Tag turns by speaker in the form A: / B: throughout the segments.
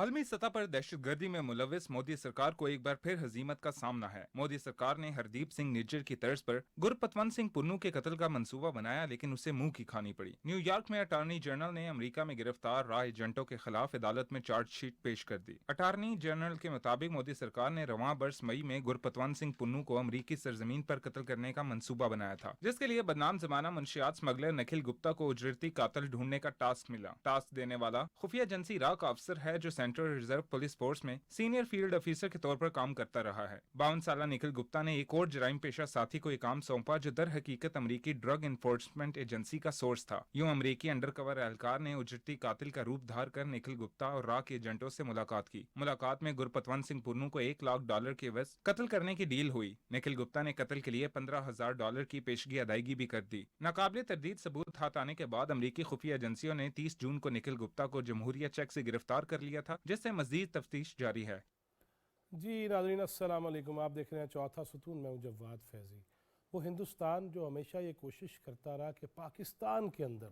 A: عالمی سطح پر دہشت گردی میں ملوث مودی سرکار کو ایک بار پھر ہزیمت کا سامنا ہے۔ مودی سرکار نے ہردیپ سنگھ نجر کی طرز پر گرپتونت سنگھ پنو کے قتل کا منصوبہ بنایا، لیکن اسے منہ کی کھانی پڑی۔ نیو یارک میں اٹارنی جنرل نے امریکہ میں گرفتار راہ ایجنٹوں کے خلاف عدالت میں چارج شیٹ پیش کر دی۔ اٹارنی جنرل کے مطابق مودی سرکار نے رواں برس مئی میں گرپتونت سنگھ پنو کو امریکی سرزمین پر قتل کرنے کا منصوبہ بنایا تھا، جس کے لیے بدنام زمانہ منشیات اسمگلر نکھل گپتا کو اجرتی قاتل ڈھونڈنے کا ٹاسک ملا۔ ٹاسک دینے والا خفیہ ایجنسی را کا افسر ہے، جو سینٹرل ریزرو پولیس فورس میں سینئر فیلڈ آفیسر کے طور پر کام کرتا رہا ہے۔ 52 سالہ نکھل گپتا نے ایک اور جرائم پیشہ ساتھی کو یہ کام سونپا، جو در حقیقت امریکی ڈرگ انفورسمنٹ ایجنسی کا سورس تھا۔ یوں امریکی انڈر کور اہلکار نے اجرتی قاتل کا روپ دھار کر نکھل گپتا اور را کے ایجنٹوں سے ملاقات کی۔ ملاقات میں گرپتونت سنگھ پنو کو $1,00,000 کے عوض قتل کرنے کی ڈیل ہوئی۔ نکھل گپتا نے قتل کے لیے $15,000 کی پیشگی ادائیگی بھی کر دی۔ ناقابل تردید ثبوت ہاتھ آنے کے بعد امریکی خفیہ ایجنسیوں نے 30 جون کو نکھل گپتا کو جمہوریہ چیک سے گرفتار کر لیا تھا، جس سے مزید تفتیش جاری ہے۔
B: جی ناظرین السلام علیکم، آپ دیکھ رہے ہیں چوتھا ستون، میں ہوں جواد فیضی۔ وہ ہندوستان جو ہمیشہ یہ کوشش کرتا رہا کہ پاکستان کے اندر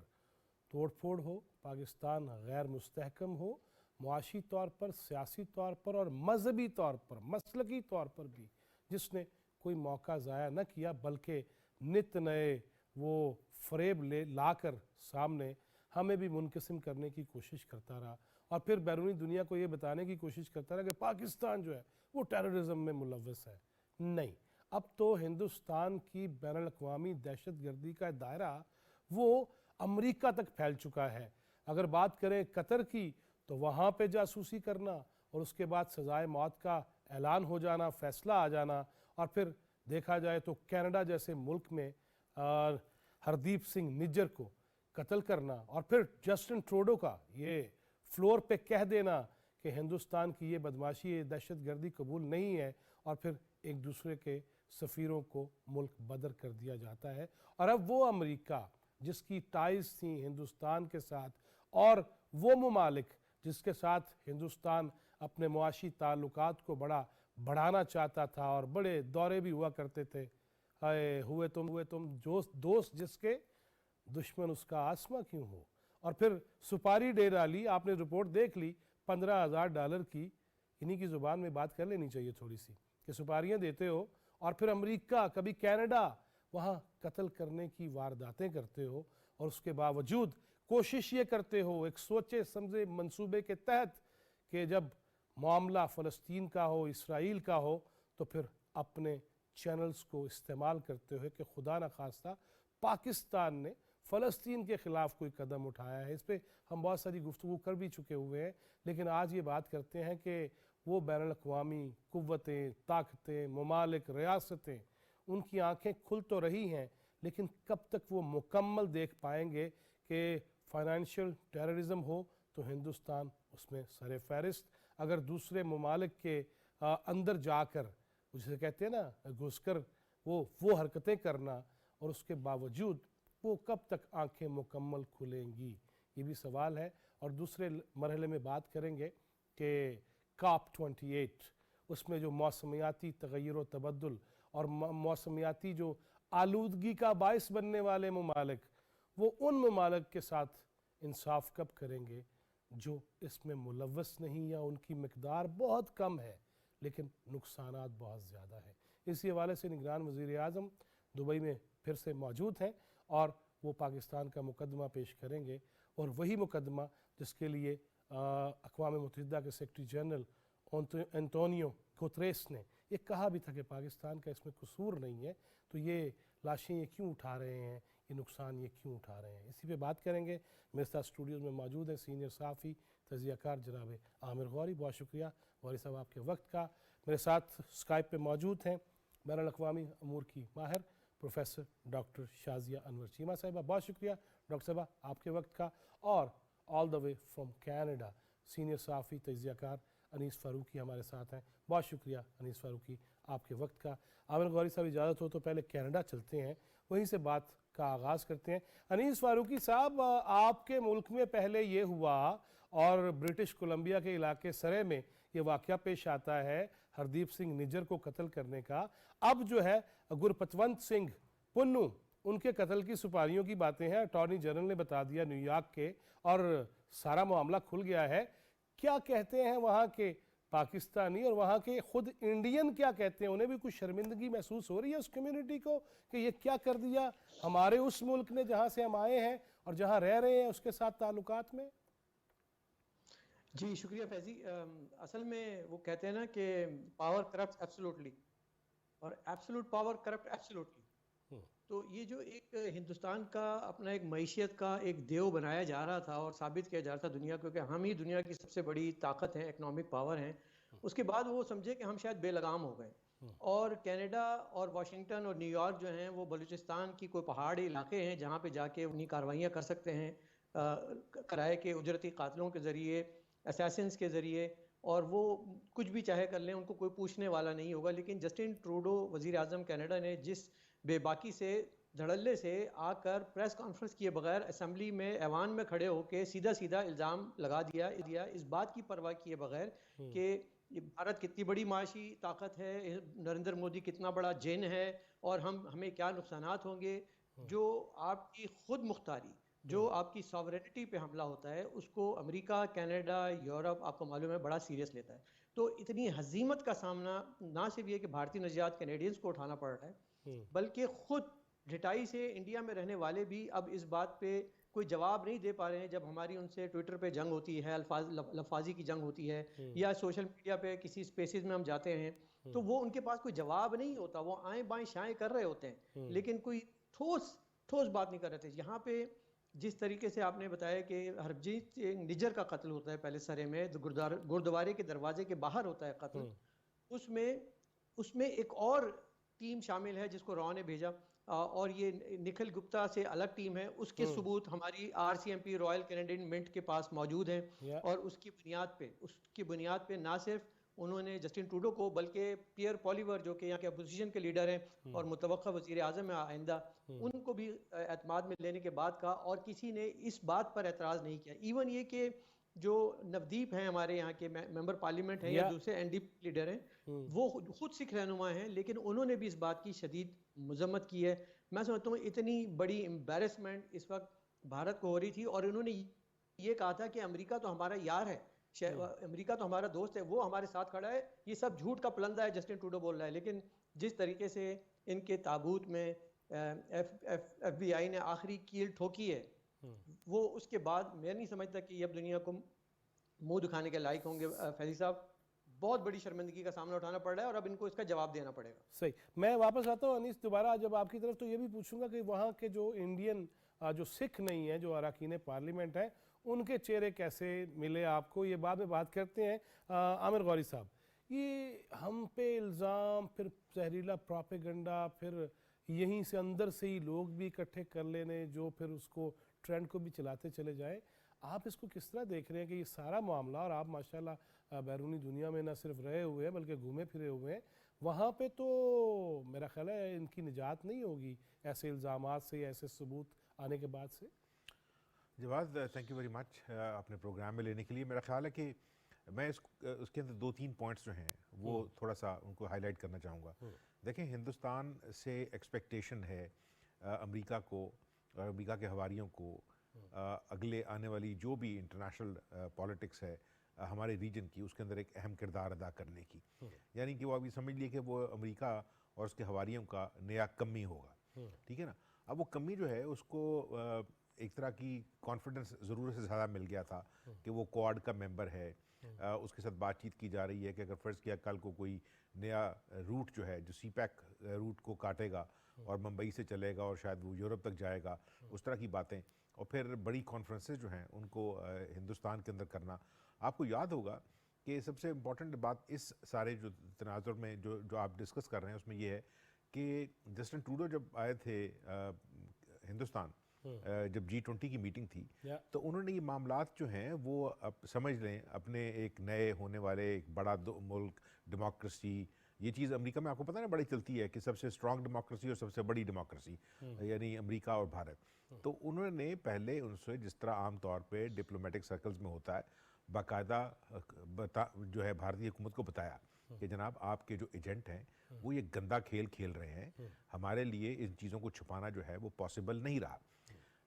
B: توڑ پھوڑ ہو، پاکستان غیر مستحکم ہو، معاشی طور پر، سیاسی طور پر اور مذہبی طور پر، مسلکی طور پر بھی، جس نے کوئی موقع ضائع نہ کیا بلکہ نت نئے وہ فریب لا کر سامنے ہمیں بھی منقسم کرنے کی کوشش کرتا رہا، اور پھر بیرونی دنیا کو یہ بتانے کی کوشش کرتا رہا کہ پاکستان جو ہے وہ ٹیررزم میں ملوث ہے۔ نہیں، اب تو ہندوستان کی بین الاقوامی دہشت گردی کا دائرہ وہ امریکہ تک پھیل چکا ہے۔ اگر بات کریں قطر کی تو وہاں پہ جاسوسی کرنا اور اس کے بعد سزائے موت کا اعلان ہو جانا، فیصلہ آ جانا، اور پھر دیکھا جائے تو کینیڈا جیسے ملک میں ہردیپ سنگھ نجر کو قتل کرنا، اور پھر جسٹن ٹروڈو کا یہ فلور پہ کہہ دینا کہ ہندوستان کی یہ بدماشی، یہ دہشت گردی قبول نہیں ہے، اور پھر ایک دوسرے کے سفیروں کو ملک بدر کر دیا جاتا ہے۔ اور اب وہ امریکہ جس کی ٹائز تھیں ہندوستان کے ساتھ، اور وہ ممالک جس کے ساتھ ہندوستان اپنے معاشی تعلقات کو بڑھانا چاہتا تھا، اور بڑے دورے بھی ہوا کرتے تھے، ہوئے تم دوست جس کے دشمن اس کا آسماں کیوں ہو۔ اور پھر سپاری ڈے ڈالی، آپ نے رپورٹ دیکھ لی $15,000 کی، انہی کی زبان میں بات کر لینی چاہیے تھوڑی سی، کہ سپاریاں دیتے ہو اور پھر امریکہ، کبھی کینیڈا، وہاں قتل کرنے کی وارداتیں کرتے ہو، اور اس کے باوجود کوشش یہ کرتے ہو ایک سوچے سمجھے منصوبے کے تحت کہ جب معاملہ فلسطین کا ہو، اسرائیل کا ہو، تو پھر اپنے چینلز کو استعمال کرتے ہوئے کہ خدا نخواستہ پاکستان نے فلسطین کے خلاف کوئی قدم اٹھایا ہے۔ اس پہ ہم بہت ساری گفتگو کر بھی چکے ہوئے ہیں، لیکن آج یہ بات کرتے ہیں کہ وہ بین الاقوامی قوتیں، طاقتیں، ممالک، ریاستیں، ان کی آنکھیں کھل تو رہی ہیں، لیکن کب تک وہ مکمل دیکھ پائیں گے کہ فائنینشیل ٹیررزم ہو تو ہندوستان اس میں سر فہرست، اگر دوسرے ممالک کے اندر جا کر، جسے کہتے ہیں نا گھس کر وہ حرکتیں کرنا، اور اس کے باوجود وہ کب تک آنکھیں مکمل کھلیں گی، یہ بھی سوال ہے۔ اور دوسرے مرحلے میں بات کریں گے کہ COP28، اس میں جو موسمیاتی تغیر و تبدل اور موسمیاتی جو آلودگی کا باعث بننے والے ممالک، وہ ان ممالک کے ساتھ انصاف کب کریں گے جو اس میں ملوث نہیں، یا ان کی مقدار بہت کم ہے لیکن نقصانات بہت زیادہ ہیں۔ اسی حوالے سے نگران وزیر اعظم دبئی میں پھر سے موجود ہیں، اور وہ پاکستان کا مقدمہ پیش کریں گے، اور وہی مقدمہ جس کے لیے اقوام متحدہ کے سیکرٹری جنرل انتونیو گوتریس نے یہ کہا بھی تھا کہ پاکستان کا اس میں قصور نہیں ہے، تو یہ لاشیں یہ کیوں اٹھا رہے ہیں، یہ نقصان یہ کیوں اٹھا رہے ہیں۔ اسی پہ بات کریں گے۔ میرے ساتھ اسٹوڈیوز میں موجود ہیں سینئر صحافی، تجزیہ کار جناب عامر غوری، بہت شکریہ غوری صاحب آپ کے وقت کا۔ میرے ساتھ اسکائپ پہ موجود ہیں بین الاقوامی امور کی ماہر پروفیسر ڈاکٹر شازیہ انور چیمہ صاحبہ، بہت شکریہ ڈاکٹر صاحبہ آپ کے وقت کا۔ اور آل دا وے فرام کینیڈا سینئر صحافی، تجزیہ کار انیس فاروقی ہمارے ساتھ ہیں، بہت شکریہ انیس فاروقی آپ کے وقت کا۔ عامر غوری صاحب اجازت ہو تو پہلے کینیڈا چلتے ہیں، وہیں سے بات کا آغاز کرتے ہیں۔ انیس فاروقی صاحب، آپ کے ملک میں پہلے یہ ہوا، اور برٹش کولمبیا کے علاقے سرے میں یہ واقعہ پیش آتا ہے ہردیپ سنگھ نجر کو قتل کرنے کا، اب جو ہے گرپتونت سنگھ پنو، ان کے قتل کی سپاریوں کی باتیں ہیں، اٹارنی جنرل نے بتا دیا نیو یارک کے، اور سارا معاملہ کھل گیا ہے۔ کیا کہتے ہیں وہاں کے پاکستانی اور وہاں کے خود انڈین کیا کہتے ہیں؟ انہیں بھی کچھ شرمندگی محسوس ہو رہی ہے اس کمیونٹی کو کہ یہ کیا کر دیا ہمارے اس ملک نے جہاں سے ہم آئے ہیں اور جہاں رہ رہے ہیں اس کے ساتھ تعلقات میں؟
C: جی شکریہ فیضی. اصل میں وہ کہتے ہیں نا کہ پاور کرپٹ ایبسولوٹلی اور ایبسولوٹ پاور کرپٹ ایبسولوٹلی. تو یہ جو ایک ہندوستان کا اپنا ایک معیشت کا ایک دیو بنایا جا رہا تھا اور ثابت کیا جا رہا تھا دنیا کو کہ ہم ہی دنیا کی سب سے بڑی طاقت ہیں، اکنامک پاور ہیں، اس کے بعد وہ سمجھے کہ ہم شاید بے لگام ہو گئے. اور کینیڈا اور واشنگٹن اور نیو یارک جو ہیں وہ بلوچستان کی کوئی پہاڑی علاقے ہیں جہاں پہ جا کے انہیں کارروائیاں کر سکتے ہیں کرائے کے اجرتی قاتلوں کے ذریعے، اسیسنس کے ذریعے، اور وہ کچھ بھی چاہے کر لیں، ان کو کوئی پوچھنے والا نہیں ہوگا. لیکن جسٹن ٹروڈو وزیر اعظم کینیڈا نے جس بے باکی سے دھڑلے سے آ کر پریس کانفرنس کیے بغیر اسمبلی میں ایوان میں کھڑے ہو کے سیدھا سیدھا الزام لگا دیا اس بات کی پرواہ کیے بغیر کہ بھارت کتنی بڑی معاشی طاقت ہے، نریندر مودی کتنا بڑا جن ہے اور ہمیں کیا نقصانات ہوں گے. جو آپ کی خود مختاری، جو آپ کی ساورینٹی پہ حملہ ہوتا ہے، اس کو امریکہ، کینیڈا، یورپ آپ کو معلوم ہے بڑا سیریس لیتا ہے. تو اتنی ہزیمت کا سامنا نہ صرف یہ کہ بھارتی نژاد کینیڈینز کو اٹھانا پڑ رہا ہے، بلکہ خود رٹائی سے انڈیا میں رہنے والے بھی اب اس بات پہ کوئی جواب نہیں دے پا رہے ہیں. جب ہماری ان سے ٹویٹر پہ جنگ ہوتی ہے، لفاظی کی جنگ ہوتی ہے، یا سوشل میڈیا پہ کسی سپیسز میں ہم جاتے ہیں، تو وہ ان کے پاس کوئی جواب نہیں ہوتا. وہ آئیں بائیں شائیں کر رہے ہوتے ہیں لیکن کوئی ٹھوس بات نہیں کر رہے تھے. یہاں پہ جس طریقے سے آپ نے بتایا کہ ہربجیت سنگھ نجر کا قتل ہوتا ہے پہلے سرے میں، گردوارے کے دروازے کے باہر ہوتا ہے قتل. اس میں ایک اور ٹیم شامل ہے جس کو را نے بھیجا، اور یہ نکھل گپتا سے الگ ٹیم ہے. اس کے ثبوت ہماری RCMP رائل کینیڈین منٹ کے پاس موجود ہیں، اور اس کی بنیاد پہ نہ صرف انہوں نے جسٹن ٹروڈو کو بلکہ پیئر پالیور جو کہ یہاں کے اپوزیشن کے لیڈر ہیں اور متوقع وزیر اعظم آئندہ، ان کو بھی اعتماد میں لینے کے بعد کہا، اور کسی نے اس بات پر اعتراض نہیں کیا. ایون یہ کہ جو نودیپ ہیں ہمارے یہاں کے ممبر پارلیمنٹ ہیں یا دوسرے NDP لیڈر ہیں، وہ خود سکھ رہنما ہیں، لیکن انہوں نے بھی اس بات کی شدید مذمت کی ہے. میں سمجھتا ہوں اتنی بڑی امبیرسمنٹ اس وقت بھارت کو ہو رہی تھی، اور انہوں نے یہ کہا تھا کہ امریکہ تو ہمارا یار ہے، امریکہ تو ہمارا دوست ہے، وہ ہمارے ساتھ کھڑا ہے. یہ سب جھوٹ کا پلندہ ہے جسٹن ٹروڈو بول رہا ہے. لیکن جس طریقے سے ان کے تابوت میں FBI نے آخری کیل ٹھوکی ہے، وہ اس کے بعد میں نہیں سمجھتا کہ یہ اب دنیا کو منہ دکھانے کے لائق ہوں گے. فیضی صاحب، بہت بڑی شرمندگی کا سامنا اٹھانا پڑ رہا ہے اور اب ان کو اس کا جواب دینا پڑے گا.
B: صحیح. میں واپس آتا ہوں انیس دوبارہ جب آپ کی طرف، تو یہ بھی پوچھوں گا کہ وہاں کے جو انڈین جو سکھ نہیں ہیں، جو اراکین پارلیمنٹ ہیں، ان کے چہرے کیسے ملے آپ کو؟ یہ بعد میں بات کرتے ہیں. عامر غوری صاحب، یہ ہم پہ الزام، پھر زہریلا پروپیگنڈا، پھر یہیں سے اندر سے ہی لوگ بھی اکٹھے کر لینے جو پھر اس کو ٹرینڈ کو بھی چلاتے چلے جائیں، آپ اس کو کس طرح دیکھ رہے ہیں کہ یہ سارا معاملہ، اور آپ ماشاءاللہ بیرونی دنیا میں نہ صرف رہے ہوئے ہیں بلکہ گھومے پھرے ہوئے ہیں، وہاں پہ تو میرا خیال ہے ان کی نجات نہیں ہوگی ایسے الزامات سے یا ایسے ثبوت آنے کے بعد سے؟
D: جواز، تھینک یو ویری مچ اپنے پروگرام میں لینے کے لیے. میرا خیال ہے کہ میں اس کے اندر 2-3 پوائنٹس جو ہیں وہ تھوڑا سا ان کو ہائی لائٹ کرنا چاہوں گا. دیکھیں، ہندوستان سے ایکسپیکٹیشن ہے امریکہ کو اور امریکہ کے حواریوں کو اگلے آنے والی جو بھی انٹرنیشنل پالیٹکس ہے ہمارے ریجن کی، اس کے اندر ایک اہم کردار ادا کرنے کی. یعنی کہ وہ ابھی سمجھ لیے کہ وہ امریکہ اور اس کے حواریوں کا نیا کمی ہوگا. ٹھیک ہے نا؟ اب وہ کمی جو ہے اس کو ایک طرح کی کانفیڈنس ضرورت سے زیادہ مل گیا تھا کہ وہ کوآڈ کا ممبر ہے. اس کے ساتھ بات چیت کی جا رہی ہے کہ اگر فرض کیا کل کو کوئی نیا روٹ جو ہے جو سی پیک روٹ کو کاٹے گا اور ممبئی سے چلے گا اور شاید وہ یورپ تک جائے گا، اس طرح کی باتیں، اور پھر بڑی کانفرنسز جو ہیں ان کو ہندوستان کے اندر کرنا. آپ کو یاد ہوگا کہ سب سے امپورٹنٹ بات اس سارے جو تناظر میں جو آپ ڈسکس کر رہے ہیں اس میں یہ ہے کہ جسٹن ٹروڈو جب آئے تھے ہندوستان، جب G20 کی میٹنگ تھی، تو انہوں نے یہ معاملات جو ہیں وہ سمجھ لیں اپنے ایک نئے ہونے والے ایک بڑا ملک، ڈیموکریسی، یہ چیز امریکہ میں آپ کو پتہ نا بڑی چلتی ہے کہ سب سے اسٹرانگ ڈیموکریسی اور سب سے بڑی ڈیموکریسی، یعنی امریکہ اور بھارت. تو انہوں نے پہلے ان سے، جس طرح عام طور پہ ڈپلومیٹک سرکلز میں ہوتا ہے، باقاعدہ جو ہے بھارتی حکومت کو بتایا کہ جناب آپ کے جو ایجنٹ ہیں وہ یہ گندا کھیل کھیل رہے ہیں، ہمارے لیے ان چیزوں کو چھپانا جو ہے وہ پاسبل نہیں رہا.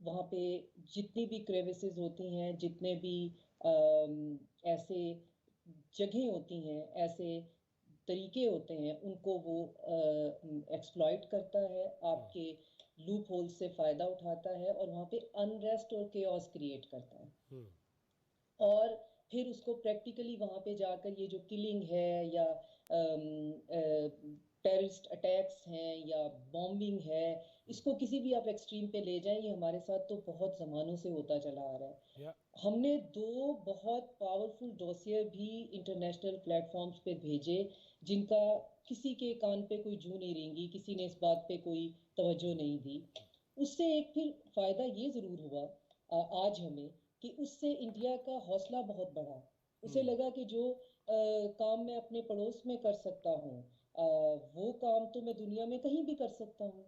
E: وہاں پہ جتنی بھی کریوسز ہوتی ہیں، جتنے بھی ایسے جگہیں ہوتی ہیں، ایسے طریقے ہوتے ہیں، ان کو وہ ایکسپلائٹ کرتا ہے، آپ کے لوپ ہول سے فائدہ اٹھاتا ہے، اور وہاں پہ انریسٹ اور کیوس کریٹ کرتا ہے، اور پھر اس کو پریکٹیکلی وہاں پہ جا کر یہ جو کلنگ ہے یا ٹیررسٹ اٹیکس ہیں یا بامبنگ ہے، اس کو کسی بھی آپ ایکسٹریم پہ لے جائیں، یہ ہمارے ساتھ تو بہت زمانوں سے ہوتا چلا آ رہا ہے۔
B: یا
E: ہم نے 2 بہت پاورفل ڈوسیئر بھی انٹرنیشنل پلیٹ فارمز پہ بھیجے، جن کا کسی کے کان پہ کوئی جوں نہیں رینگی، کسی نے اس بات پہ کوئی توجہ نہیں دی۔ اس سے ایک پھر فائدہ یہ ضرور ہوا آج ہمیں، کہ اس سے انڈیا کا حوصلہ بہت بڑھا۔ اسے لگا کہ جو کام میں اپنے پڑوس میں کر سکتا ہوں، وہ کام تو میں دنیا میں کہیں بھی کر سکتا ہوں،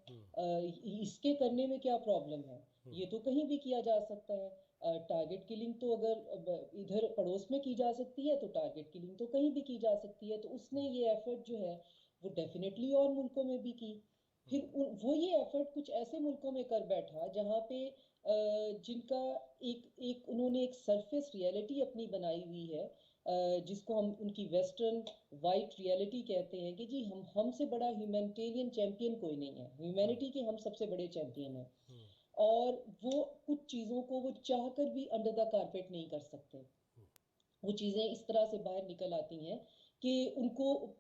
E: اس کے کرنے میں کیا پرابلم ہے، یہ تو کہیں بھی کیا جا سکتا ہے۔ ٹارگٹ کلنگ تو اگر ادھر پڑوس میں کی جا سکتی ہے تو ٹارگٹ کلنگ تو کہیں بھی کی جا سکتی ہے۔ تو اس نے یہ ایفرٹ جو ہے وہ ڈیفینیٹلی اور ملکوں میں بھی کی۔ پھر وہ یہ ایفرٹ کچھ ایسے ملکوں میں کر بیٹھا جہاں پہ جن کا ایک انہوں نے ایک سرفیس ریئلٹی اپنی بنائی ہوئی ہے، جس کو ہم ان کی ویسٹرن وائٹ ریئلٹی کہتے ہیں، کہ جی ہم سے بڑا ہیومینٹیرین چیمپئن کوئی نہیں ہے، ہیومینٹی کے ہم سب سے بڑے چیمپئن ہیں، اور وہ کچھ چیزوں کو وہ چاہ کر بھی انڈر دا کارپیٹ نہیں کر سکتے۔ وہ چیزیں اس طرح سے باہر نکل آتی ہیں کہ ان کو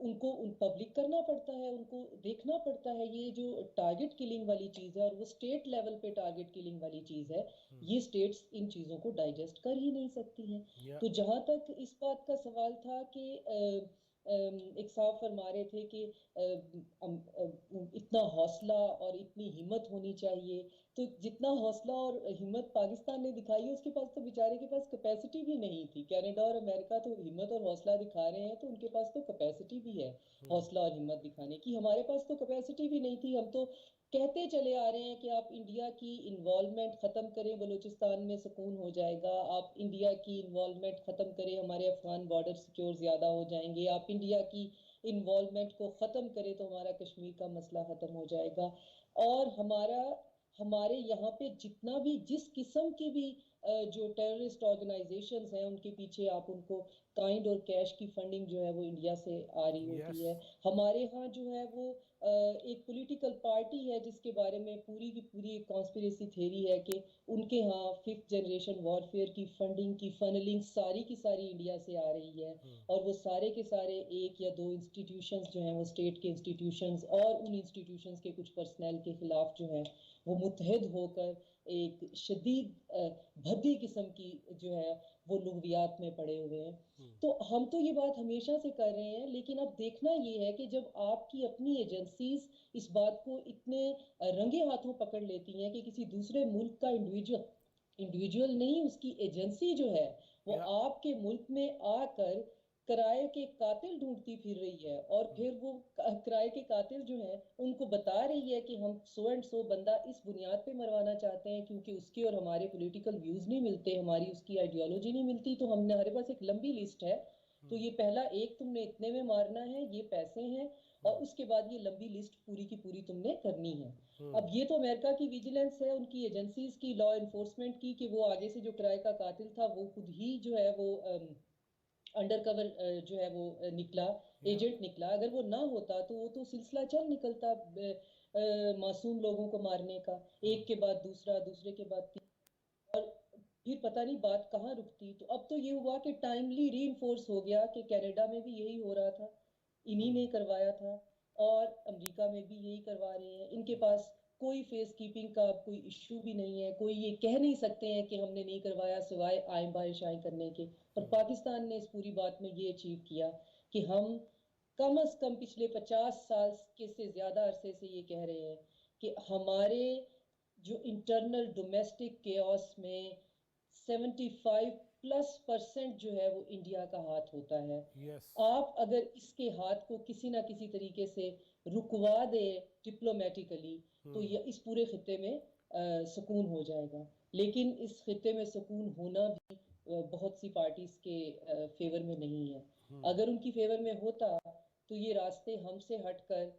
E: پبلک کرنا پڑتا ہے، ان کو دیکھنا پڑتا ہے۔ یہ جو ٹارگٹ کلنگ والی چیز ہے، اور وہ اسٹیٹ لیول پہ ٹارگٹ کلنگ والی چیز ہے، یہ اسٹیٹس ان چیزوں کو ڈائجسٹ کر ہی نہیں سکتی ہیں۔
B: یا
E: تو جہاں تک اس بات کا سوال تھا کہ ایک صاحب فرما رہے تھے کہ اتنا حوصلہ اور اتنی ہمت ہونی چاہیے، تو جتنا حوصلہ اور ہمت پاکستان نے دکھائی ہے، اس کے پاس تو بیچارے کے پاس کیپیسٹی بھی نہیں تھی۔ کینیڈا اور امریکہ تو ہمت اور حوصلہ دکھا رہے ہیں، تو ان کے پاس تو کیپیسٹی بھی ہے حوصلہ اور ہمت دکھانے کی۔ ہمارے پاس تو کیپیسٹی بھی نہیں تھی۔ ہم تو کہتے چلے آ رہے ہیں کہ آپ انڈیا کی انوالومنٹ ختم کریں، بلوچستان میں سکون ہو جائے گا، آپ انڈیا کی انوالومنٹ ختم کریں، ہمارے افغان بارڈر سیکیور زیادہ ہو جائیں گے، آپ انڈیا کی انوالومنٹ کو ختم کریں تو ہمارا کشمیر کا مسئلہ ختم ہو جائے گا، اور ہمارے یہاں پہ جتنا بھی جس قسم کی بھی جو ٹیررسٹ آرگنائزیشنز ہیں، ان کے پیچھے آپ ان کو کائنڈ اور کیش کی فنڈنگ جو ہے وہ انڈیا سے آ رہی ہوتی ہے۔ ہمارے ہاں جو ہے وہ ایک پولیٹیکل پارٹی ہے جس کے بارے میں پوری کی پوری ایک کانسپیریسی تھیوری ہے کہ ان کے ہاں 5th جنریشن وارفیئر کی فنڈنگ کی فنلنگ ساری کی ساری انڈیا سے آ رہی ہے، اور وہ سارے کے سارے 1 یا 2 انسٹیٹیوشنز جو ہیں وہ اسٹیٹ کے انسٹیٹیوشنز، اور ان انسٹیٹیوشنز کے کچھ پرسنل کے خلاف جو ہیں وہ متحد ہو کر ایک شدید بھدی قسم کی جو ہے وہ لغویات میں پڑے ہوئے ہیں۔ تو ہم تو یہ بات ہمیشہ سے کر رہے ہیں، لیکن اب دیکھنا یہ ہے کہ جب آپ کی اپنی ایجنسیز اس بات کو اتنے رنگے ہاتھوں پکڑ لیتی ہیں کہ کسی دوسرے ملک کا انڈیویجول نہیں، اس کی ایجنسی جو ہے وہ آپ کے ملک میں آ کر کرائے کے قاتل ڈھونڈتی پھر رہی ہے، اور پھر وہ کرائے کے قاتل جو ہیں ان کو بتا رہی ہے کہ ہم سو اینڈ سو بندہ اس بنیاد پہ مروانا چاہتے ہیں کیونکہ اس کے اور ہمارے پولیٹیکل ویوز نہیں ملتے، ہماری اس کی آئیڈیالوجی نہیں ملتی، تو ہمارے پاس ایک لمبی لسٹ ہے، تو یہ پہلا ایک تم نے اتنے میں مارنا ہے، یہ پیسے ہیں، اور اس کے بعد یہ لمبی لسٹ پوری کی پوری تم نے کرنی ہے۔ اب یہ تو امریکہ کی ویجیلنس ہے، ان کی ایجنسیز کی، لا انفورسمنٹ کی، کہ وہ آگے سے جو کرائے کا قاتل تھا وہ خود ہی جو ہے وہ انڈر کور جو ہے وہ نکلا، ایجنٹ نکلا۔ اگر وہ نہ ہوتا تو وہ تو سلسلہ چل نکلتا معصوم لوگوں کو مارنے کا، ایک کے بعد دوسرا، دوسرے کے بعد تیسرا، اور پھر پتہ نہیں بات کہاں رکتی۔ تو اب تو یہ ہوا کہ ٹائملی ری انفورس ہو گیا کہ کینیڈا میں بھی یہی ہو رہا تھا، انہی نے کروایا تھا، اور امریکہ میں بھی یہی کروا رہے ہیں۔ ان کے پاس کوئی فیس کیپنگ کا کوئی ایشو بھی نہیں ہے، کوئی یہ کہہ نہیں سکتے ہیں کہ ہم نے نہیں کروایا سوائے آئیں بائیں شائیں کرنے کے۔ اور پاکستان نے اس پوری بات میں یہ اچیو کیا کہ ہم کم از کم پچھلے 50 سال کے سے زیادہ عرصے سے یہ کہہ رہے ہیں کہ ہمارے جو انٹرنل ڈومیسٹک کیوس میں 75% جو ہے وہ انڈیا کا ہاتھ ہوتا ہے۔ آپ اگر اس کے ہاتھ کو کسی نہ کسی طریقے سے رکوا دے ڈپلومیٹیکلی تو یہ اس پورے خطے میں سکون ہو جائے گا، لیکن اس خطے میں سکون ہونا بھی بہت سی پارٹیز کے فیور میں نہیں ہے۔ اگر ان کی فیور میں ہوتا تو یہ راستے ہم سے ہٹ کر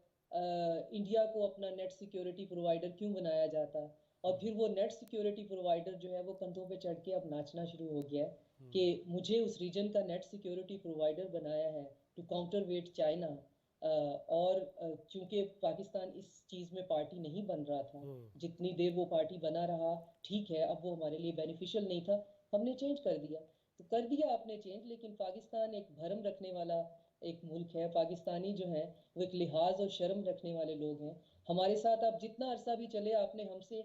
E: انڈیا کو اپنا نیٹ سیکیورٹی پرووائڈر کیوں بنایا جاتا؟ اور پھر وہ نیٹ سیکیورٹی پرووائڈر جو ہے وہ کندھوں پہ چڑھ کے اب ناچنا شروع ہو گیا ہے کہ مجھے اس ریجن کا نیٹ سیکیورٹی پرووائڈر بنایا ہے ٹو کاؤنٹر ویٹ چائنا. اور چونکہ پاکستان اس چیز میں پارٹی نہیں بن رہا تھا، جتنی دیر وہ پارٹی بنا رہا ٹھیک ہے، اب وہ ہمارے لیے بینیفیشل نہیں تھا، ہم نے چینج کر دیا. تو کر دیا آپ نے چینج، لیکن پاکستان ایک بھرم رکھنے والا ایک ملک ہے. پاکستانی جو ہیں وہ ایک لحاظ اور شرم رکھنے والے لوگ ہیں. ہمارے ساتھ آپ جتنا عرصہ بھی چلے، آپ نے ہم سے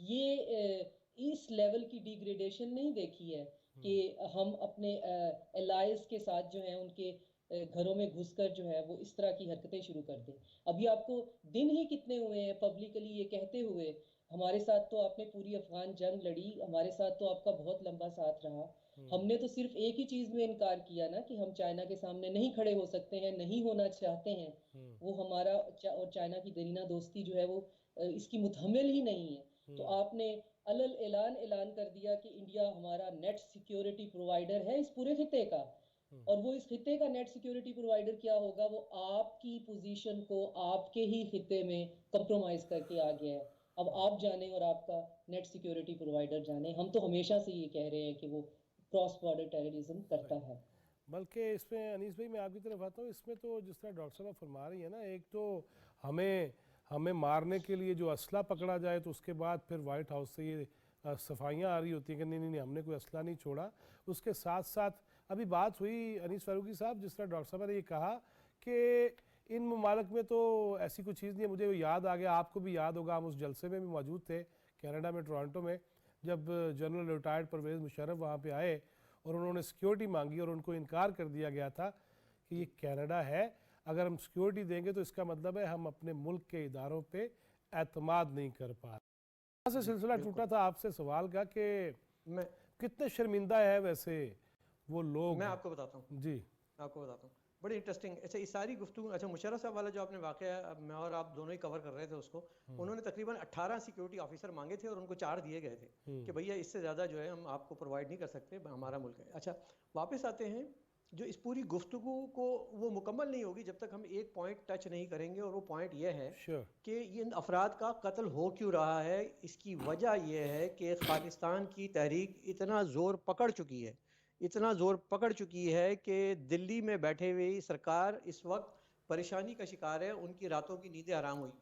E: یہ اس لیول کی ڈیگریڈیشن نہیں دیکھی ہے کہ ہم اپنے الائز کے ساتھ جو ہیں ان کے گھروں میں گھس کر جو ہے وہ اس طرح کی حرکتیں شروع کر دیں. ابھی آپ کو دن ہی کتنے ہوئے ہیں پبلکلی یہ کہتے ہوئے، ہمارے ساتھ تو آپ نے پوری افغان جنگ لڑی، ہمارے ساتھ تو آپ کا بہت لمبا ساتھ رہا. ہم نے تو صرف ایک ہی چیز میں انکار کیا نا کہ ہم چائنا کے سامنے نہیں کھڑے ہو سکتے ہیں، نہیں ہونا چاہتے ہیں. وہ ہمارا اور چائنا کی دیرینہ دوستی جو ہے وہ اس کی متحمل ہی نہیں ہے. تو آپ نے اعلان کر دیا کہ انڈیا ہمارا نیٹ سیکیورٹی پرووائڈر ہے اس پورے خطے کا. اور وہ اس خطے کا نیٹ سیکیورٹی پرووائڈر کیا ہوگا؟ وہ آپ کی پوزیشن کو آپ کے ہی خطے میں کمپرومائز کر کے آ گیا ہے. اب آپ جانیں اور آپ کا نیٹ سیکیورٹی پرووائڈر جانے. ہم تو ہمیشہ سے یہ کہہ رہے ہیں کہ وہ کراس بارڈر ٹیررزم کرتا ہے.
B: بلکہ اس میں انیس بھائی میں آپ کی طرف آتا ہوں، اس میں تو جس طرح ڈاکٹر صاحب فرما رہی ہیں نا، ایک تو ہمیں مارنے کے لیے جو اسلحہ پکڑا جائے تو اس کے بعد پھر وائٹ ہاؤس سے یہ صفائیاں آ رہی ہوتی ہیں کہ نہیں ہم نے کوئی اسلحہ نہیں چھوڑا. اس کے ساتھ ساتھ ابھی بات ہوئی انیس فاروقی صاحب، جس طرح ڈاکٹر صاحب نے یہ کہا کہ ان ممالک میں تو ایسی کوئی چیز نہیں ہے. مجھے یاد آ گیا، آپ کو بھی یاد ہوگا، ہم اس جلسے میں بھی موجود تھے کینیڈا میں ٹورانٹو میں، جب جنرل ریٹائرڈ پرویز مشرف وہاں پہ آئے اور انہوں نے سیکیورٹی مانگی اور ان کو انکار کر دیا گیا تھا کہ یہ کینیڈا ہے، اگر ہم سیکیورٹی دیں گے تو اس کا مطلب ہے ہم اپنے ملک کے اداروں پہ اعتماد نہیں کر پا رہے. یہاں سے سلسلہ ٹوٹا تھا آپ سے سوال کا کہ کتنے شرمندہ ہے ویسے وہ لوگ.
C: میں آپ کو بتاتا ہوں،
B: جی
C: آپ کو بتاتا ہوں، بڑی انٹرسٹنگ. اچھا یہ ساری گفتگو، اچھا مشرف صاحب والا جو آپ نے واقعہ میں اور آپ دونوں ہی کور کر رہے تھے اس کو، انہوں نے تقریباً 18 سیکیورٹی آفیسر مانگے تھے اور ان کو 4 دیے گئے تھے کہ بھیا اس سے زیادہ جو ہے ہم آپ کو پرووائڈ نہیں کر سکتے، ہمارا ملک ہے. اچھا واپس آتے ہیں، جو اس پوری گفتگو کو وہ مکمل نہیں ہوگی جب تک ہم ایک پوائنٹ ٹچ نہیں کریں گے، اور وہ پوائنٹ یہ ہے کہ ان افراد کا قتل ہو کیوں رہا ہے. اس کی وجہ یہ ہے کہ خالصتان کی تحریک اتنا زور پکڑ چکی ہے کہ دلی میں بیٹھے ہوئی سرکار اس وقت پریشانی کا شکار ہے، ان کی راتوں کی نیندیں حرام ہوئی.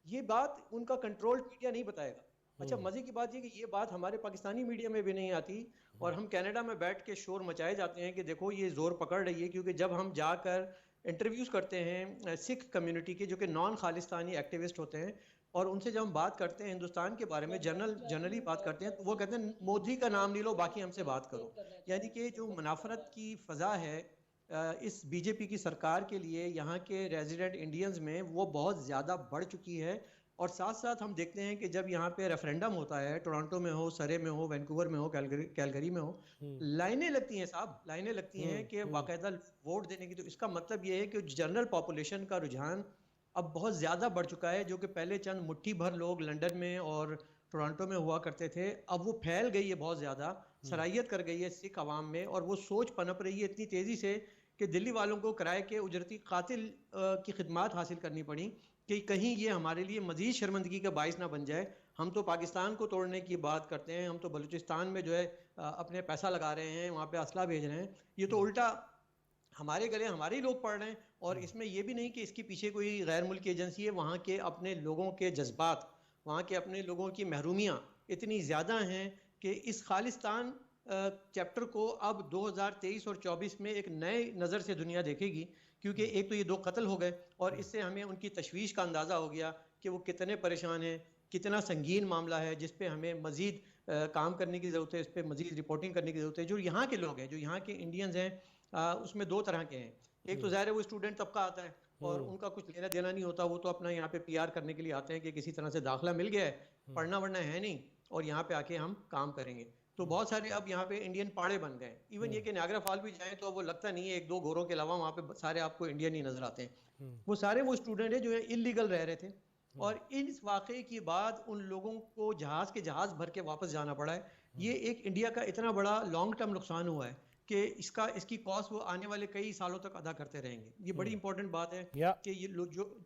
C: یہ بات ان کا کنٹرول میڈیا نہیں بتائے گا. اچھا مزے کی بات یہ کہ یہ بات ہمارے پاکستانی میڈیا میں بھی نہیں آتی، اور ہم کینیڈا میں بیٹھ کے شور مچائے جاتے ہیں کہ دیکھو یہ زور پکڑ رہی ہے. کیونکہ جب ہم جا کر انٹرویوز کرتے ہیں سکھ کمیونٹی کے جو کہ نان خالصتانی ایکٹیوسٹ ہوتے ہیں، اور ان سے جب ہم بات کرتے ہیں ہندوستان کے بارے میں جنرلی بات کرتے ہیں، تو وہ کہتے ہیں مودی کا نام نہیں لو، باقی ہم سے بات کرو. یعنی کہ جو منافرت کی فضا ہے اس بی جے پی کی سرکار کے لیے یہاں کے ریزیڈنٹ انڈینز میں، وہ بہت زیادہ بڑھ چکی ہے. اور ساتھ ساتھ ہم دیکھتے ہیں کہ جب یہاں پہ ریفرینڈم ہوتا ہے، ٹورانٹو میں ہو، سرے میں ہو، وینکوور میں ہو، کیلگری میں ہو، لائنیں لگتی ہیں صاحب، لائنیں لگتی ہیں کہ باقاعدہ ووٹ دینے کی. تو اس کا مطلب یہ ہے کہ جنرل پاپولیشن کا رجحان اب بہت زیادہ بڑھ چکا ہے. جو کہ پہلے چند مٹھی بھر لوگ لنڈن میں اور ٹورانٹو میں ہوا کرتے تھے، اب وہ پھیل گئی ہے، بہت زیادہ سرائیت کر گئی ہے سکھ عوام میں. اور وہ سوچ پنپ رہی ہے اتنی تیزی سے کہ دلی والوں کو کرائے کے اجرتی قاتل کی خدمات حاصل کرنی پڑی کہ کہیں یہ ہمارے لیے مزید شرمندگی کا باعث نہ بن جائے. ہم تو پاکستان کو توڑنے کی بات کرتے ہیں، ہم تو بلوچستان میں جو ہے اپنے پیسہ لگا رہے ہیں، وہاں پہ اسلحہ بھیج رہے ہیں. یہ تو الٹا ہمارے گلے ہمارے ہی لوگ پڑ رہے ہیں. اور اس میں یہ بھی نہیں کہ اس کے پیچھے کوئی غیر ملکی ایجنسی ہے. وہاں کے اپنے لوگوں کے جذبات، وہاں کے اپنے لوگوں کی محرومیاں اتنی زیادہ ہیں کہ اس خالصتان چیپٹر کو اب 2023 اور 24 میں ایک نئے نظر سے دنیا دیکھے گی. کیونکہ ایک تو یہ 2 قتل ہو گئے، اور اس سے ہمیں ان کی تشویش کا اندازہ ہو گیا کہ وہ کتنے پریشان ہیں، کتنا سنگین معاملہ ہے، جس پہ ہمیں مزید کام کرنے کی ضرورت ہے، اس پہ مزید رپورٹنگ کرنے کی ضرورت ہے. جو یہاں کے لوگ ہیں، جو یہاں کے انڈینز ہیں، اس میں 2 طرح کے ہیں. ایک تو ظاہر ہے وہ اسٹوڈنٹ طبقہ آتا ہے اور ان کا کچھ لینا دینا نہیں ہوتا، وہ تو اپنا یہاں پہ پی آر کرنے کے لیے آتے ہیں کہ کسی طرح سے داخلہ مل گیا ہے، پڑھنا ورنہ ہے نہیں، اور یہاں پہ آ کے ہم کام کریں گے. تو بہت سارے اب یہاں پہ انڈین پاڑے بن گئے. ایون یہ کہ نیاگرا فال بھی جائیں تو وہ لگتا نہیں ہے، 1-2 گوروں کے علاوہ وہاں پہ سارے آپ کو انڈین ہی نظر آتے ہیں. وہ سارے وہ اسٹوڈنٹ ہیں جو انلیگل رہ رہے تھے، اور اس واقعے کے بعد ان لوگوں کو جہاز کے جہاز بھر کے واپس جانا پڑا ہے. یہ ایک انڈیا کا اتنا بڑا لانگ ٹرم نقصان ہوا ہے کہ اس کی کاسٹ وہ آنے والے کئی سالوں تک ادا کرتے رہیں گے. یہ بڑی امپورٹنٹ بات ہے کہ یہ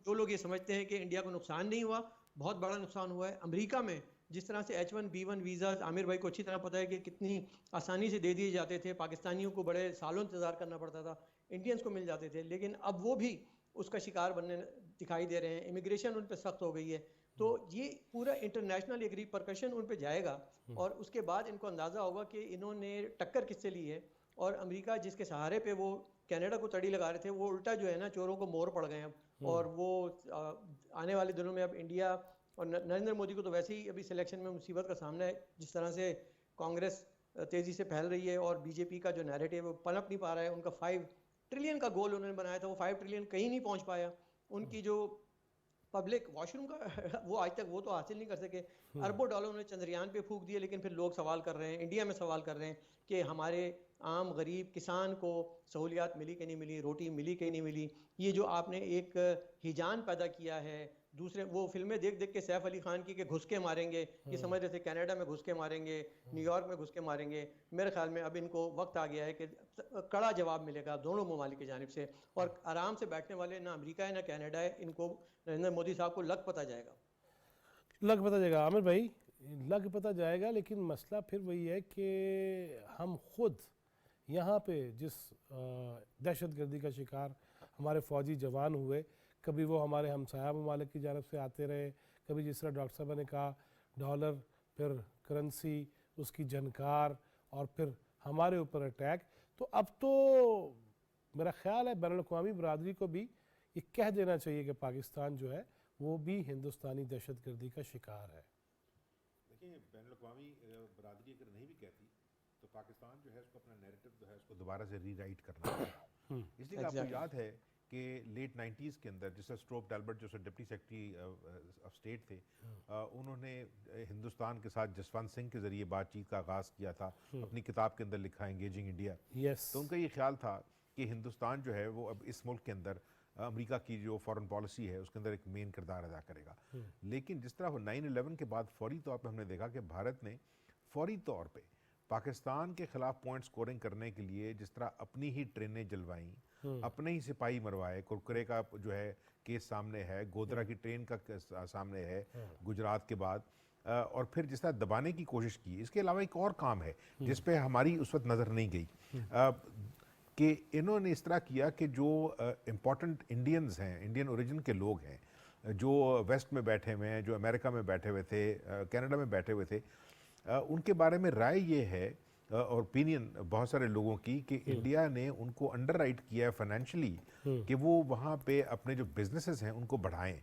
C: جو لوگ یہ سمجھتے ہیں کہ انڈیا کو نقصان نہیں ہوا، بہت بڑا نقصان ہوا ہے. امریکہ میں جس طرح سے H1B1 ویزاز عامر بھائی کو اچھی طرح پتہ ہے کہ کتنی آسانی سے دے دیے جاتے تھے, پاکستانیوں کو بڑے سالوں انتظار کرنا پڑتا تھا, انڈینز کو مل جاتے تھے, لیکن اب وہ بھی اس کا شکار بننے دکھائی دے رہے ہیں. امیگریشن ان پہ سخت ہو گئی ہے. تو یہ پورا انٹرنیشنل ایک ریپرکشن ان پہ جائے گا, اور اس کے بعد ان کو اندازہ ہوگا کہ انہوں نے ٹکر کس سے لی ہے. اور امریکہ جس کے سہارے پہ وہ کینیڈا کو تڑی لگا رہے تھے, وہ الٹا جو ہے نا چوروں کو مور پڑ گئے ہیں اب. اور وہ آنے والے دنوں میں اب انڈیا اور نریندر مودی کو تو ویسے ہی ابھی سلیکشن میں مصیبت کا سامنا ہے, جس طرح سے کانگریس تیزی سے پھیل رہی ہے اور بی جے پی کا جو نیریٹو وہ پنپ نہیں پا رہا ہے. ان کا 5 ٹریلین کا گول انہوں نے بنایا تھا, وہ 5 ٹریلین کہیں نہیں پہنچ پایا. ان کی جو پبلک واش روم کا وہ آج تک وہ تو حاصل نہیں کر سکے. اربوں ڈالر انہوں نے چندریان پہ پھونک دیے, لیکن پھر لوگ سوال کر رہے ہیں, انڈیا میں سوال کر رہے ہیں کہ ہمارے عام غریب کسان کو سہولیات ملی کہ نہیں ملی, روٹی ملی کہ نہیں ملی. یہ جو آپ نے ایک ہیجان پیدا کیا ہے, دوسرے وہ فلمیں دیکھ دیکھ کے سیف علی خان کی کہ گھس کے ماریں گے, یہ سمجھ رہے تھے کینیڈا میں گھس کے ماریں گے, نیو یارک میں گھس کے ماریں گے. میرے خیال میں اب ان کو وقت آ گیا ہے کہ کڑا جواب ملے گا دونوں ممالک کی جانب سے, اور آرام سے بیٹھنے والے نہ امریکہ ہے نہ کینیڈا ہے, ان کو نریندر مودی صاحب کو لگ پتہ جائے گا.
B: لگ پتہ جائے گا عامر بھائی, لگ پتہ جائے گا, لیکن مسئلہ پھر وہی ہے کہ ہم خود یہاں پہ جس دہشت گردی کا شکار ہمارے فوجی جوان ہوئے, کبھی وہ ہمارے ہمسایہ ممالک کی جانب سے آتے رہے, کبھی جس طرح ڈاکٹر صاحب نے کہا ڈالر, پھر کرنسی, اس کی جنکار, اور پھر ہمارے اوپر اٹیک. تو اب تو میرا خیال ہے بین الاقوامی برادری کو بھی یہ کہہ دینا چاہیے کہ پاکستان جو ہے وہ بھی ہندوستانی دہشت گردی کا شکار ہے.
D: دیکھیں بین الاقوامی برادری اگر نہیں بھی کہتی تو پاکستان جو ہے اس کو اپنا نیریٹو جو ہے اس کو دوبارہ سے ری رائٹ کرنا ہے. اس لیے آپ کو یاد ہے کہ لیٹ 90s کے اندر جس طرح اسٹروپ ڈیلبرٹ جو ڈپٹی سیکرٹری آف اسٹیٹ تھے, انہوں نے ہندوستان کے ساتھ جسونت سنگھ کے ذریعے بات چیت کا آغاز کیا تھا, اپنی کتاب کے اندر لکھا انگیجنگ انڈیا. تو ان کا یہ خیال تھا کہ ہندوستان جو ہے وہ اب اس ملک کے اندر امریکہ کی جو فارن پالیسی ہے اس کے اندر ایک مین کردار ادا کرے گا. لیکن جس طرح 9/11 کے بعد فوری طور پہ ہم نے دیکھا کہ بھارت نے فوری طور پہ پاکستان کے خلاف پوائنٹ سکورنگ کرنے کے لیے جس طرح اپنی ہی ٹرینیں جلوائیں, اپنے ہی سپاہی مروائے, کرکرے کا جو ہے کیس سامنے ہے, گودرا کی ٹرین کا سامنے ہے گجرات کے بعد, اور پھر جس طرح دبانے کی کوشش کی. اس کے علاوہ ایک اور کام ہے جس پہ ہماری اس وقت نظر نہیں گئی, کہ انہوں نے اس طرح کیا کہ جو امپورٹنٹ انڈینز ہیں, انڈین اوریجن کے لوگ ہیں, جو ویسٹ میں بیٹھے ہوئے ہیں, جو امریکہ میں بیٹھے ہوئے تھے, کینیڈا میں بیٹھے ہوئے تھے, ان کے بارے میں رائے یہ ہے اور اوپینین بہت سارے لوگوں کی کہ انڈیا نے ان کو انڈر رائٹ کیا ہے فائنینشلی کہ وہ وہاں پہ اپنے جو بزنسز ہیں ان کو بڑھائیں,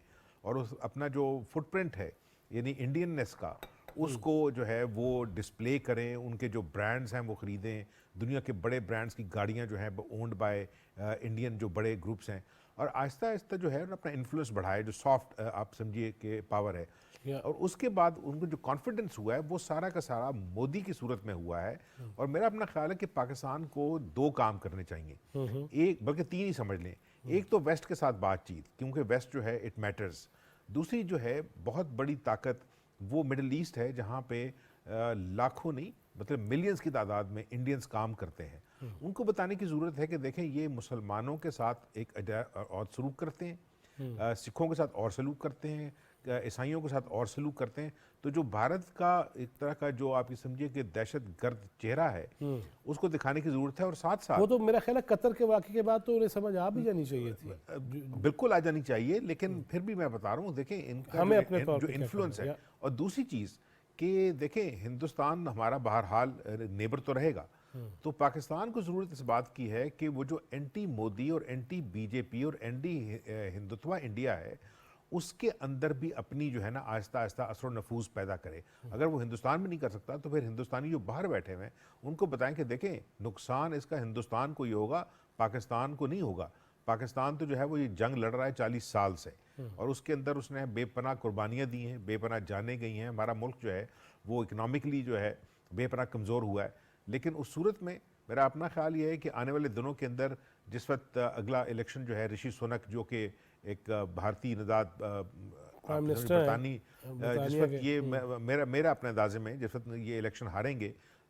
D: اور اپنا جو فٹ پرنٹ ہے یعنی انڈیننس کا اس کو جو ہے وہ ڈسپلے کریں, ان کے جو برانڈز ہیں وہ خریدیں, دنیا کے بڑے برانڈز کی گاڑیاں جو ہیں اونڈ بائی انڈین جو بڑے گروپس ہیں, اور آہستہ آہستہ جو ہے اپنا انفلوئنس بڑھائے, جو سافٹ آپ سمجھیے کہ پاور ہے. اور اس کے بعد ان کو جو کانفیڈنس ہوا ہے وہ سارا کا سارا مودی کی صورت میں ہوا ہے. اور میرا اپنا خیال ہے کہ پاکستان کو 2 کام کرنے چاہیے, ایک بلکہ 3 ہی سمجھ لیں. ایک تو ویسٹ کے ساتھ بات چیت, کیونکہ ویسٹ جو ہے اٹ میٹرز. دوسری جو ہے بہت بڑی طاقت وہ مڈل ایسٹ ہے جہاں پہ لاکھوں نہیں مطلب ملینز کی تعداد میں انڈینز کام کرتے ہیں. ان کو بتانے کی ضرورت ہے کہ دیکھیں یہ مسلمانوں کے ساتھ ایک اور سلوک کرتے ہیں, سکھوں کے ساتھ اور سلوک کرتے ہیں, عیسائیوں کے ساتھ اور سلوک کرتے ہیں. تو جو بھارت کا ایک طرح کا جو آپ یہ سمجھیے کہ دہشت گرد چہرہ ہے اس کو دکھانے کی ضرورت ہے. اور ساتھ ساتھ
B: وہ تو میرا خیال ہے قطر کے واقعے کے بعد تو انہیں سمجھ آ بھی جانی چاہیے تھی,
D: بالکل آ جانی چاہیے, لیکن پھر بھی میں بتا رہا ہوں دیکھیں ان کا جو انفلوئنس ہے. اور دوسری چیز کہ دیکھیں ہندوستان ہمارا بہرحال نیبر تو رہے گا, تو پاکستان کو ضرورت اس بات کی ہے کہ وہ جو اینٹی مودی اور اینٹی بی جے پی اور اینٹی ہندوتوا انڈیا ہے اس کے اندر بھی اپنی جو ہے نا آہستہ آہستہ اثر و نفوذ پیدا کرے. اگر وہ ہندوستان میں نہیں کر سکتا تو پھر ہندوستانی جو باہر بیٹھے ہوئے ہیں ان کو بتائیں کہ دیکھیں نقصان اس کا ہندوستان کو ہی ہوگا, پاکستان کو نہیں ہوگا. پاکستان تو جو ہے وہ یہ جنگ لڑ رہا ہے 40 سال سے, اور اس کے اندر اس نے بے پناہ قربانیاں دی ہیں, بے پناہ جانیں گئی ہیں. ہمارا ملک جو ہے وہ اکنامکلی جو ہے بے پناہ کمزور ہوا ہے. لیکن اس صورت میں میرا اپنا خیال یہ ہے کہ آنے والے دنوں کے اندر جس وقت اگلا الیکشن جو ہے رشی سونک جو کہ ایک بھارتی نژاد برطانوی, جس وقت یہ میرا اپنے اندازے میں جس وقت یہ الیکشن ہاریں گے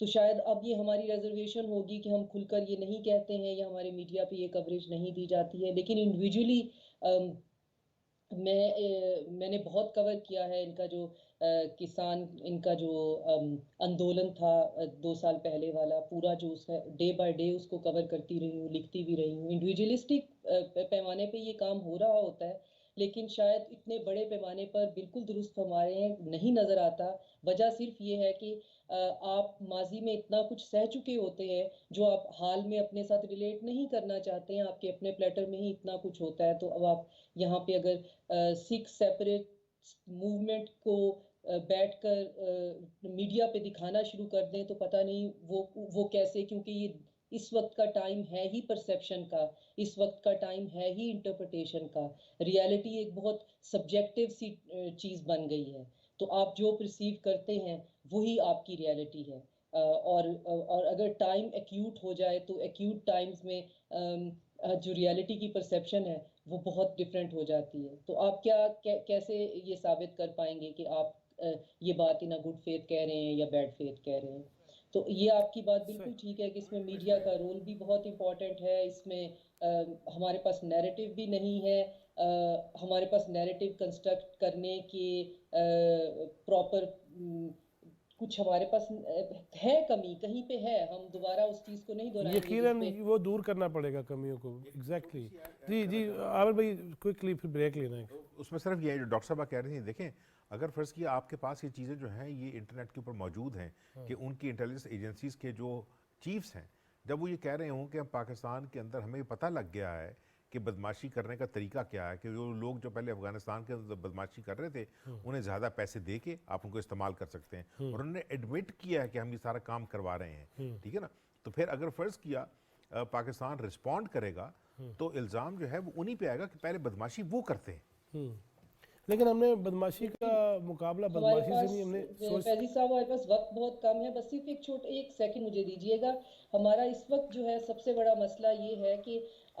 E: تو شاید اب یہ ہماری ریزرویشن ہوگی کہ ہم کھل کر یہ نہیں کہتے ہیں یا ہمارے میڈیا پہ یہ کوریج نہیں دی جاتی ہے. لیکن انڈیویجولی میں نے بہت کور کیا ہے ان کا جو کسان ان کا جو اندولن تھا 2 سال پہلے والا پورا جو اس ہے ڈے بائی ڈے اس کو کور کرتی رہی ہوں, لکھتی بھی رہی ہوں. انڈیویجولسٹک پیمانے پہ یہ کام ہو رہا ہوتا ہے لیکن شاید اتنے بڑے پیمانے پر بالکل درست ہمارے ہیں نہیں نظر آتا. وجہ صرف یہ ہے کہ آپ ماضی میں اتنا کچھ سہ چکے ہوتے ہیں جو آپ حال میں اپنے ساتھ ریلیٹ نہیں کرنا چاہتے ہیں. آپ کے اپنے پلیٹر میں ہی اتنا کچھ ہوتا ہے تو اب آپ یہاں پہ اگر 6 سیپریٹ موومنٹ کو بیٹھ کر میڈیا پہ دکھانا شروع کر دیں تو پتہ نہیں وہ کیسے, کیونکہ یہ اس وقت کا ٹائم ہے ہی پرسیپشن کا, اس وقت کا ٹائم ہے ہی انٹرپریٹیشن کا. ریالٹی ایک بہت سبجیکٹیو سی چیز بن گئی ہے, تو آپ جو پرسیو کرتے ہیں وہی آپ کی ریالٹی ہے. اور اگر ٹائم ایکیوٹ ہو جائے تو ایکیوٹ ٹائمز میں جو ریالٹی کی پرسیپشن ہے وہ بہت ڈفرینٹ ہو جاتی ہے. تو آپ کیسے یہ ثابت کر پائیں گے کہ آپ یہ بات ان گڈ فیتھ کہہ رہے ہیں یا بیڈ فیتھ کہہ رہے ہیں؟ تو یہ آپ کی بات بالکل ٹھیک ہے کہ اس میں میڈیا کا رول بھی بہت امپورٹنٹ ہے. اس میں ہمارے پاس نیریٹو بھی نہیں ہے, ہمارے پاس نیریٹو کنسٹرکٹ کرنے کے پراپر کچھ ہمارے پاس ہے, کمی کہیں پہ ہے, ہم دوبارہ اس چیز کو نہیں دہرائیں گے.
B: یقیناً وہ دور کرنا پڑے گا کمیوں کو. ایگزیکٹلی. جی عامر بھائی کوئکلی پھر بریک لینا ہے.
D: اس میں صرف یہ جو ڈاکٹر صاحب کہہ رہے ہیں, دیکھیں اگر فرض کیا آپ کے پاس یہ چیزیں جو ہیں یہ انٹرنیٹ کے اوپر موجود ہیں کہ ان کی انٹیلیجنس ایجنسیز کے جو چیفز ہیں جب وہ یہ کہہ رہے ہوں کہ پاکستان کے اندر ہمیں پتہ لگ گیا ہے کہ بدماشی کرنے کا طریقہ کیا ہے, کہ جو لوگ جو پہلے افغانستان کے اندر بدماشی کر رہے تھے انہیں زیادہ پیسے دے کے آپ ان کو استعمال کر سکتے ہیں, اور انہوں نے ایڈمٹ کیا ہے کہ ہم یہ سارا کام کروا رہے ہیں, ٹھیک ہے نا. تو پھر اگر فرض کیا پاکستان رسپونڈ کرے گا تو الزام جو ہے وہ انہی پہ آئے گا کہ پہلے بدماشی وہ کرتے ہیں.
B: لیکن ہم نے بدماشی کا مقابلہ بدماشی سے نہیں, ہم نے
E: فیضی صاحب ہمارے پاس وقت بہت کم ہے, بس صرف ایک سیکنڈ مجھے دیجیے گا. ہمارا اس وقت جو ہے سب سے بڑا مسئلہ یہ ہے کہ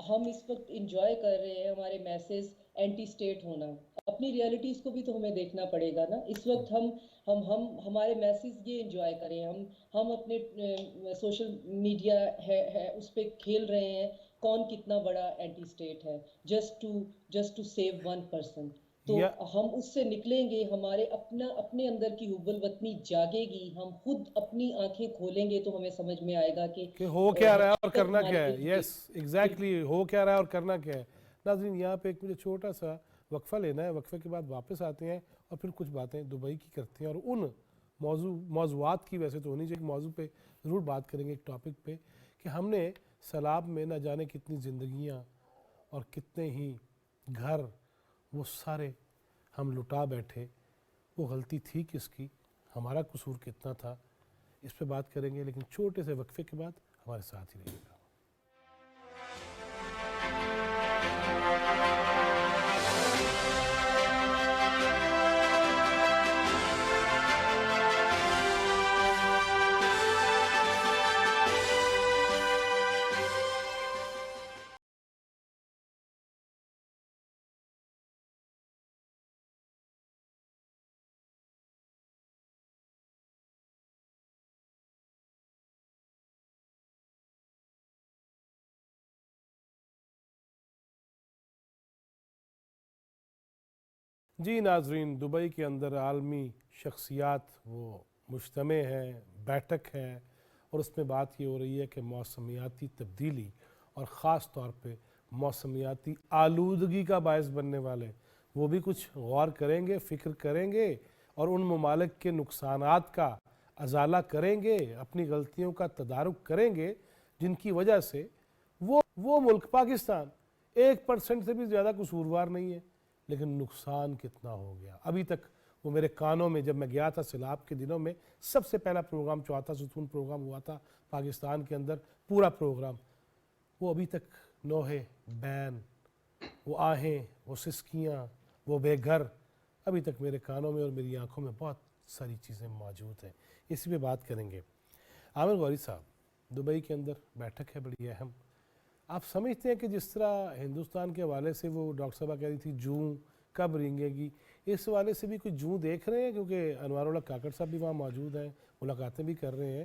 E: ہم اس وقت انجوائے کر رہے ہیں ہمارے میسز اینٹی اسٹیٹ ہونا. اپنی ریالٹیز کو بھی تو ہمیں دیکھنا پڑے گا نا. اس وقت ہمارے میسز یہ انجوائے کریں, ہم اپنے سوشل میڈیا ہے اس پہ کھیل رہے ہیں کون کتنا بڑا اینٹی اسٹیٹ ہے, جسٹ ٹو سیو 1%. تو ہم اس سے نکلیں گے, ہمارے اپنے اندر کی حب الوطنی جاگے گی, ہم خود اپنی آنکھیں کھولیں گے تو ہمیں سمجھ میں آئے گا کہ
B: ہو کیا رہا ہے اور کرنا کیا ہے. یس ایگزیکٹلی, ہو کیا رہا ہے اور کرنا کیا ہے. ناظرین یہاں پہ ایک مجھے چھوٹا سا وقفہ لینا ہے, وقفے کے بعد واپس آتے ہیں اور پھر کچھ باتیں دبئی کی کرتے ہیں, اور ان موضوعات کی ویسے تو ہونی چاہیے, موضوع پہ ضرور بات کریں گے, ایک ٹاپک پہ کہ ہم نے سیلاب میں نہ جانے کتنی زندگیاں اور کتنے ہی گھر وہ سارے ہم لٹا بیٹھے. وہ غلطی تھی کس کی, ہمارا قصور کتنا تھا, اس پہ بات کریں گے, لیکن چھوٹے سے وقفے کے بعد ہمارے ساتھ ہی رہیے گا. جی ناظرین, دبئی کے اندر عالمی شخصیات وہ مجتمع ہیں, بیٹھک ہے, اور اس میں بات یہ ہو رہی ہے کہ موسمیاتی تبدیلی اور خاص طور پہ موسمیاتی آلودگی کا باعث بننے والے وہ بھی کچھ غور کریں گے, فکر کریں گے, اور ان ممالک کے نقصانات کا ازالہ کریں گے, اپنی غلطیوں کا تدارک کریں گے جن کی وجہ سے وہ ملک پاکستان 1% سے بھی زیادہ قصوروار نہیں ہے, لیکن نقصان کتنا ہو گیا. ابھی تک وہ میرے کانوں میں جب میں گیا تھا سیلاب کے دنوں میں, سب سے پہلا پروگرام چوتھا ستون پروگرام ہوا تھا پاکستان کے اندر, پورا پروگرام, وہ ابھی تک نوحے بین, وہ آہیں, وہ سسکیاں, وہ بے گھر, ابھی تک میرے کانوں میں اور میری آنکھوں میں بہت ساری چیزیں موجود ہیں. اسی پہ بات کریں گے. عامر غوری صاحب, دبئی کے اندر بیٹھک ہے بڑی اہم, آپ سمجھتے ہیں کہ جس طرح ہندوستان کے حوالے سے وہ ڈاکٹر صاحبہ کہہ رہی تھی جوں کب رینگے گی, اس حوالے سے بھی کچھ جوں دیکھ رہے ہیں, کیونکہ انوار اللہ کاکڑ صاحب بھی وہاں موجود ہیں, ملاقاتیں بھی کر رہے ہیں,